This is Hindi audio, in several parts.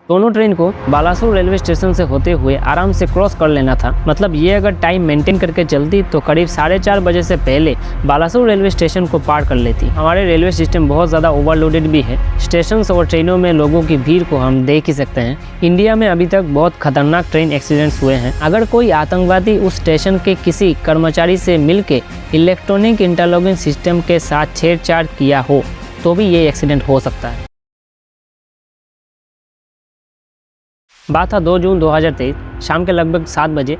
दोनों ट्रेन को बालासुर रेलवे स्टेशन से होते हुए आराम से क्रॉस कर लेना था। मतलब ये अगर टाइम मेंटेन करके चलती तो करीब 4:30 बजे से पहले बालासुर रेलवे स्टेशन को पार कर लेती। हमारे रेलवे सिस्टम बहुत ज़्यादा ओवरलोडेड भी है। स्टेशन और ट्रेनों में लोगों की भीड़ को हम देख ही सकते हैं। इंडिया में अभी तक बहुत खतरनाक ट्रेन एक्सीडेंट्स हुए हैं। अगर कोई आतंकवादी उस स्टेशन के किसी कर्मचारी से मिलकर इलेक्ट्रॉनिक इंटरलॉकिंग सिस्टम के साथ छेड़छाड़ किया हो तो भी ये एक्सीडेंट हो सकता है। बात था 2 जून 2023 शाम के लगभग 7 बजे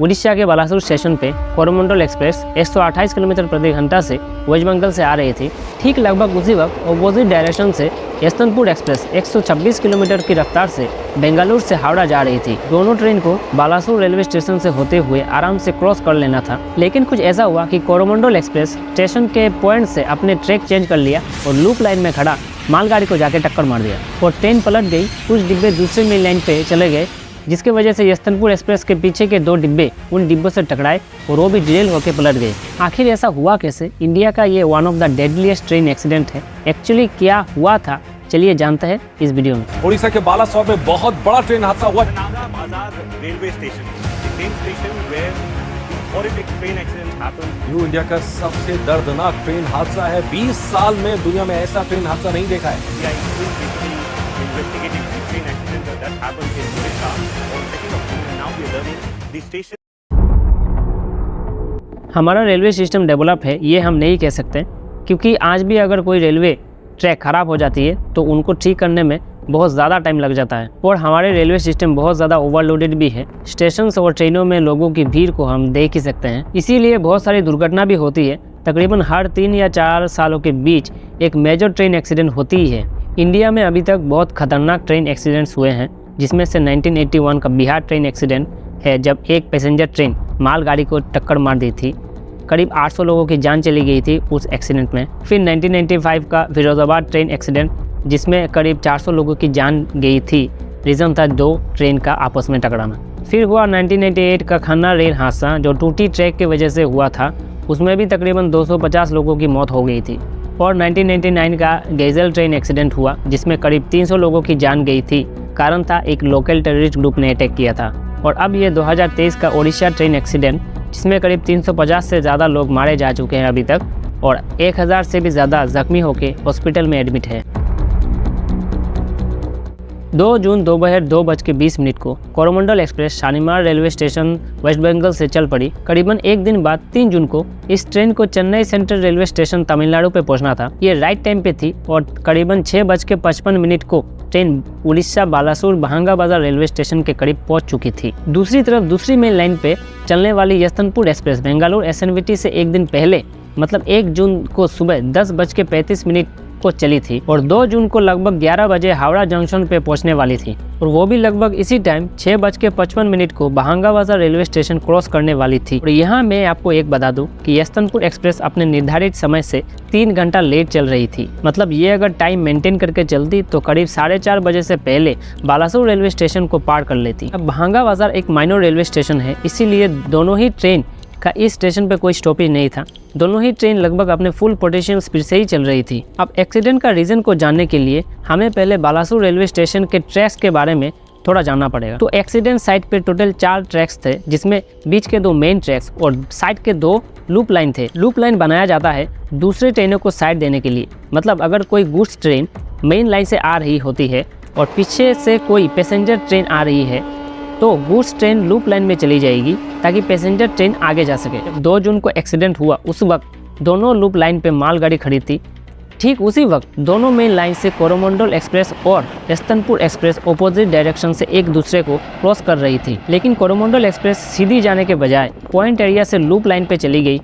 उड़ीसा के बालासुर स्टेशन पे कोरोमंडल एक्सप्रेस 128 किलोमीटर प्रति घंटा से वेस्ट बंगाल से आ रही थी। ठीक लगभग उसी वक्त अपोजिट डायरेक्शन से यशवंतपुर एक्सप्रेस 126 किलोमीटर की रफ्तार से बेंगलुरु से हावड़ा जा रही थी। दोनों ट्रेन को बालासुर रेलवे स्टेशन से होते हुए आराम से क्रॉस कर लेना था, लेकिन कुछ ऐसा हुआ कि कोरोमंडल एक्सप्रेस स्टेशन के पॉइंट से अपने ट्रैक चेंज कर लिया और लूप लाइन में खड़ा मालगाड़ी को जाके टक्कर मार दिया और ट्रेन पलट गई। कुछ डिब्बे दूसरे मेन लाइन पे चले गए, जिसके वजह से यशवंतपुर एक्सप्रेस के पीछे के 2 डिब्बे उन डिब्बों से टकराए और वो भी डिरेल होकर पलट गए। आखिर ऐसा हुआ कैसे? इंडिया का ये one of the deadliest train accident है। एक्चुअली क्या हुआ था, चलिए जानते हैं इस वीडियो में। उड़ीसा के बालासोर में बहुत बड़ा ट्रेन हादसा हुआ। Railway station train accident happened. New India का सबसे दर्दनाक ट्रेन हादसा है। 20 साल में दुनिया में ऐसा ट्रेन हादसा नहीं देखा है। हमारा रेलवे सिस्टम डेवलप है ये हम नहीं कह सकते, क्योंकि आज भी अगर कोई रेलवे ट्रैक खराब हो जाती है तो उनको ठीक करने में बहुत ज़्यादा टाइम लग जाता है। और हमारे रेलवे सिस्टम बहुत ज़्यादा ओवरलोडेड भी है। स्टेशन और ट्रेनों में लोगों की भीड़ को हम देख ही सकते हैं, इसीलिए बहुत सारी दुर्घटना भी होती है। तकरीबन हर 3 या 4 सालों के बीच एक मेजर ट्रेन एक्सीडेंट होती ही है। इंडिया में अभी तक बहुत खतरनाक ट्रेन एक्सीडेंट्स हुए हैं, जिसमें से 1981 का बिहार ट्रेन एक्सीडेंट है, जब एक पैसेंजर ट्रेन मालगाड़ी को टक्कर मार दी थी। करीब 800 लोगों की जान चली गई थी उस एक्सीडेंट में। फिर 1995 का फिरोजाबाद ट्रेन एक्सीडेंट, जिसमें करीब 400 लोगों की जान गई थी। रीज़न था 2 ट्रेन का आपस में टकराना। फिर हुआ 1998 का खन्ना रेल हादसा, जो टूटी ट्रैक की वजह से हुआ था। उसमें भी तकरीबन 250 लोगों की मौत हो गई थी। और 1999 का गैजल ट्रेन एक्सीडेंट हुआ, जिसमें करीब 300 लोगों की जान गई थी। कारण था एक लोकल टेररिस्ट ग्रुप ने अटैक किया था। और अब ये 2023 का ओडिशा ट्रेन एक्सीडेंट, जिसमें करीब 350 से ज़्यादा लोग मारे जा चुके हैं अभी तक, और 1000 से भी ज़्यादा जख्मी होकर हॉस्पिटल में एडमिट है। 2 जून दोपहर 2:20 को Coromandel express Shalimar railway station west Bengal से चल पड़ी। करीबन एक दिन बाद 3 जून को इस ट्रेन को Chennai central railway station Tamil Nadu पे पहुंचना था। ये राइट टाइम पे थी और करीबन 6:55 को ट्रेन उड़ीसा बालासुर भांगा बाजार रेलवे स्टेशन के करीब पहुंच चुकी थी। दूसरी तरफ दूसरी मेन लाइन पे चलने वाली यशवंतपुर एक्सप्रेस बेंगलुरु एसएनवीटी से एक दिन पहले, मतलब 1 जून को सुबह 10:35 को चली थी और 2 जून को लगभग 11 बजे हावड़ा जंक्शन पे पहुंचने वाली थी। और वो भी लगभग इसी टाइम 6:55 को भांगा बाजार रेलवे स्टेशन क्रॉस करने वाली थी। और यहाँ मैं आपको एक बता दूं कि यशवंतपुर एक्सप्रेस अपने निर्धारित समय से 3 घंटा लेट चल रही थी। मतलब ये अगर टाइम मेंटेन करके चलती तो करीब 4:30 बजे से पहले बालासुर रेलवे स्टेशन को पार कर लेती। अब भांगा बाजार एक माइनर रेलवे स्टेशन है, इसीलिए दोनों ही ट्रेन का इस स्टेशन पे कोई स्टॉपेज नहीं था। दोनों ही ट्रेन लगभग अपने फुल पोटेंशियल स्पीड से ही चल रही थी। अब एक्सीडेंट का रीज़न को जानने के लिए हमें पहले बालासुर रेलवे स्टेशन के ट्रैक्स के बारे में थोड़ा जानना पड़ेगा। तो एक्सीडेंट साइट पे टोटल 4 ट्रैक्स थे, जिसमें बीच के 2 मेन ट्रैक्स और साइड के 2 लूप लाइन थे। लूप लाइन बनाया जाता है दूसरे ट्रेनों को साइड देने के लिए। मतलब अगर कोई गुड्स ट्रेन मेन लाइन से आ रही होती है और पीछे से कोई पैसेंजर ट्रेन आ रही है तो गुड्स ट्रेन लूप लाइन में चली जाएगी ताकि पैसेंजर ट्रेन आगे जा सके। जब 2 जून को एक्सीडेंट हुआ उस वक्त दोनों लूप लाइन पे मालगाड़ी खड़ी थी। ठीक उसी वक्त दोनों मेन लाइन से कोरोमंडल एक्सप्रेस और यशवंतपुर एक्सप्रेस ऑपोजिट डायरेक्शन से एक दूसरे को क्रॉस कर रही थी, लेकिन कोरोमंडल एक्सप्रेस सीधी जाने के बजाय पॉइंट एरिया से लूप लाइन पे चली गई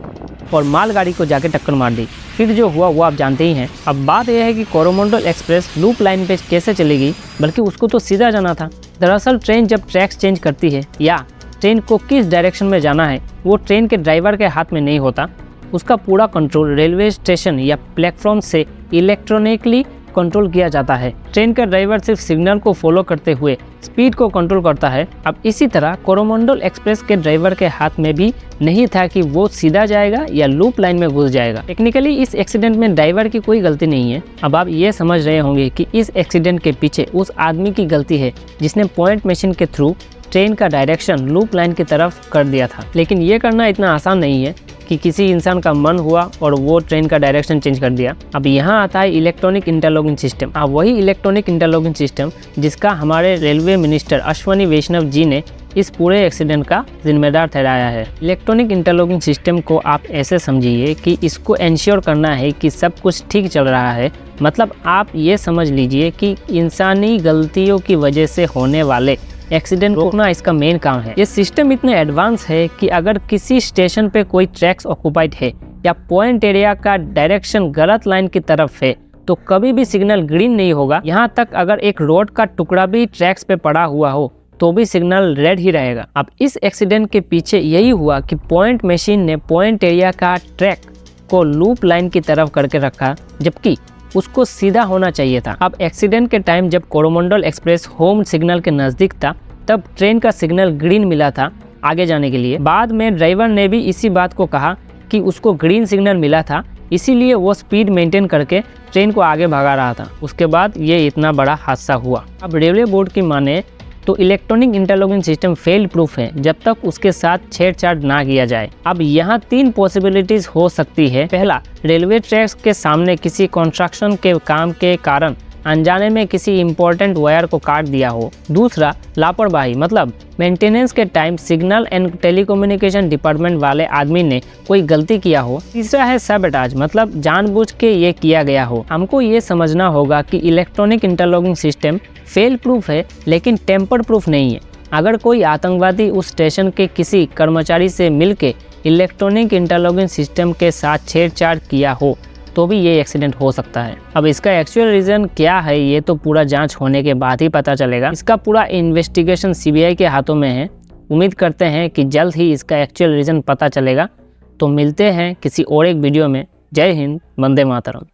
और मालगाड़ी को जाके टक्कर मार दी। फिर जो हुआ वो आप जानते ही हैं। अब बात यह है कि कोरोमंडल एक्सप्रेस लूप लाइन पे कैसे चली गई, बल्कि उसको तो सीधा जाना था। दरअसल ट्रेन जब ट्रैक्स चेंज करती है या ट्रेन को किस डायरेक्शन में जाना है वो ट्रेन के ड्राइवर के हाथ में नहीं होता। उसका पूरा कंट्रोल रेलवे स्टेशन या प्लेटफॉर्म से इलेक्ट्रॉनिकली कंट्रोल किया जाता है। ट्रेन का ड्राइवर सिर्फ सिग्नल को फॉलो करते हुए स्पीड को कंट्रोल करता है। अब इसी तरह कोरोमंडल एक्सप्रेस के ड्राइवर के हाथ में भी नहीं था कि वो सीधा जाएगा या लूप लाइन में घुस जाएगा। टेक्निकली इस एक्सीडेंट में ड्राइवर की कोई गलती नहीं है। अब आप ये समझ रहे होंगे कि इस एक्सीडेंट के पीछे उस आदमी की गलती है जिसने पॉइंट मशीन के थ्रू ट्रेन का डायरेक्शन लूप लाइन की तरफ कर दिया था। लेकिन ये करना इतना आसान नहीं है कि किसी इंसान का मन हुआ और वो ट्रेन का डायरेक्शन चेंज कर दिया। अब यहाँ आता है इलेक्ट्रॉनिक इंटरलॉकिंग सिस्टम। अब वही इलेक्ट्रॉनिक इंटरलॉकिंग सिस्टम जिसका हमारे रेलवे मिनिस्टर अश्वनी वैष्णव जी ने इस पूरे एक्सीडेंट का जिम्मेदार ठहराया है। इलेक्ट्रॉनिक इंटरलॉकिंग सिस्टम को आप ऐसे समझिए कि इसको इंश्योर करना है कि सब कुछ ठीक चल रहा है। मतलब आप ये समझ लीजिए कि इंसानी गलतियों की वजह से होने वाले एक्सीडेंट रोकना इसका मेन काम है। ये सिस्टम इतने एडवांस है कि अगर किसी स्टेशन पे कोई ट्रैक्स ऑक्युपाइड है या पॉइंट एरिया का डायरेक्शन गलत लाइन की तरफ है तो कभी भी सिग्नल ग्रीन नहीं होगा। यहाँ तक अगर एक रोड का टुकड़ा भी ट्रैक्स पे पड़ा हुआ हो तो भी सिग्नल रेड ही रहेगा। अब इस एक्सीडेंट के पीछे यही हुआ कि पॉइंट मशीन ने पॉइंट एरिया का ट्रैक को लूप लाइन की तरफ करके रखा जबकि उसको सीधा होना चाहिए था। अब एक्सीडेंट के टाइम जब कोरोमंडल एक्सप्रेस होम सिग्नल के नज़दीक था तब ट्रेन का सिग्नल ग्रीन मिला था आगे जाने के लिए। बाद में ड्राइवर ने भी इसी बात को कहा कि उसको ग्रीन सिग्नल मिला था, इसीलिए वो स्पीड मेंटेन करके ट्रेन को आगे भगा रहा था। उसके बाद ये इतना बड़ा हादसा हुआ। अब रेलवे बोर्ड की माने तो electronic interlocking system fail proof है जब तक उसके साथ छेड़छाड़ ना किया जाए। अब यहाँ 3 पॉसिबिलिटीज हो सकती है। पहला, रेलवे ट्रैक्स के सामने किसी कंस्ट्रक्शन के काम के कारण अनजाने में किसी इंपॉर्टेंट वायर को काट दिया हो। दूसरा, लापरवाही, मतलब मेंटेनेंस के time signal and telecommunication department वाले आदमी ने कोई गलती किया हो। तीसरा है सबटाज, मतलब जानबूझ के ये किया गया हो। हमको ये समझना होगा कि electronic interlocking system fail proof है लेकिन टेम्पर प्रूफ नहीं है। अगर कोई आतंकवादी उस स्टेशन के किसी कर्मचारी से मिलके इलेक्ट्रॉनिक इंटरलॉकिंग सिस्टम के साथ छेड़छाड़ किया हो तो भी ये एक्सीडेंट हो सकता है। अब इसका एक्चुअल रीज़न क्या है ये तो पूरा जांच होने के बाद ही पता चलेगा। इसका पूरा इन्वेस्टिगेशन सीबीआई के हाथों में है। उम्मीद करते हैं कि जल्द ही इसका एक्चुअल रीज़न पता चलेगा। तो मिलते हैं किसी और एक वीडियो में। जय हिंद, वंदे मातरम।